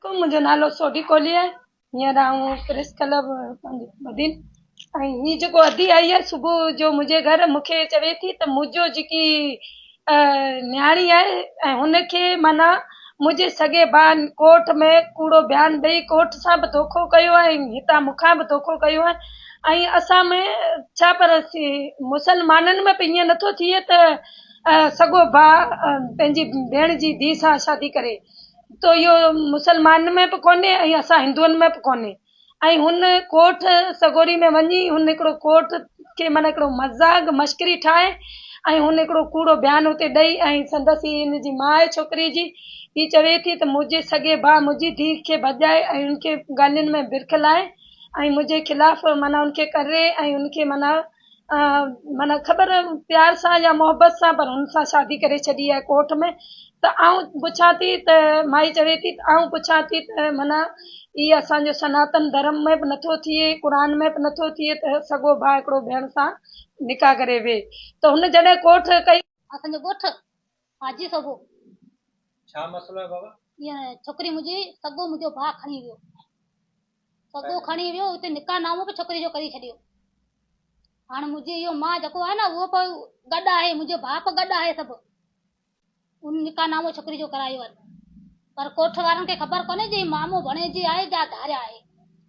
को मुंहिंजो नालो सोडी कोहली आहे। हींअर आऊं प्रेस क्लब बदिन ऐं हीअ जेको अधी आई आहे सुबुह जो मुंहिंजे घर मूंखे चवे थी त मुंहिंजो जेकी न्याणी आहे ऐं हुनखे माना मुंहिंजे सॻे भाउ कोर्ट में कूड़ो बयानु ॾेई कोर्ट सां बि धोखो कयो आहे ऐं हितां मूंखां बि धोखो कयो आहे ऐं असां में छा पर मुसलमाननि में बि ईअं नथो थिए त सॻो भाउ पंहिंजी भेण जी धीउ सां शादी करे। तो इहो मुसलमान में बि कोन्हे ऐं असां हिंदुअनि में बि कोन्हे ऐं हुन कोर्ट सगोरी में वञी हुन हिकिड़ो कोर्ट खे माना हिकिड़ो मज़ाक मश्करी ठाहे ऐं हुन हिकिड़ो कूड़ो बयानु हुते ॾेई ऐं संदसि हिन जी माउ आहे छोकिरी जी हीअ चवे थी त मुंहिंजे सॻे भाउ मुंहिंजी धीउ खे भॼाए ऐं उनखे ॻाल्हियुनि में बिरख लाए ऐं मुंहिंजे खिलाफ़ु माना उनखे करे ऐं उनखे माना माना ख़बर प्यार सां या मोहबत सां पर हुन सां शादी करे छॾी आहे कोर्ट में। त आऊं पुछां थी त माई चवे थी आऊं पुछां थी त माना इहो असांजो सनातन धर्म में बि नथो थिए क़ुर में बि नथो थिए त सॻो भाउ हिकिड़ो भेण सां निकाह करे वेहे। त हुन जॾहिं कोर्ट कई असांजो ॻोठ हाजी सभो छा मसलो आहे बाबा? ईअं छोकिरी मुंहिंजी सॻो मुंहिंजो भाउ खणी वियो, सॻो खणी वियो हुते निकाह नामो बि छोकिरी जो करे छॾियो। हाणे मुंहिंजी इहो माउ जेको आहे न उहो बि गॾु आहे, मुंहिंजो भाउ बि गॾु आहे, सभु उन निकाह नामो छोकिरी जो करायो आहे। पर कोर्ट वारनि खे ख़बर कोन्हे जी मामो भणे जी आहे या धारिया आहे।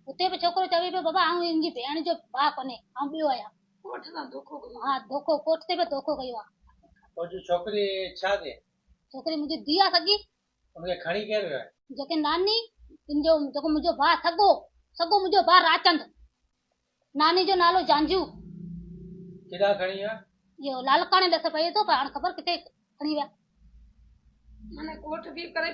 हुते बि छोकिरो चवे पियो बाबा आऊं हिनजी भेण जो भाउ कोन्हे आऊं ॿियो आहियां। कोर्ट सां धोखो कयो। हा धोखो कोर्ट ते बि धोखो कयो आहे। तो जो छोकिरी छा थिए? छोकिरी मुंहिंजी धीउ आहे सॻी। उनखे खणी केरु वियो आहे? जेके नानी जो जेको मुंहिंजो भाउ सॻो मुंहिंजो भाउ राचंद, नानी जो नालो जांजू। किथां खणी विया? इहो लालकाणे ॾस पए थो पर हाणे ख़बर किथे खणी विया। माना कोर्ट बि करे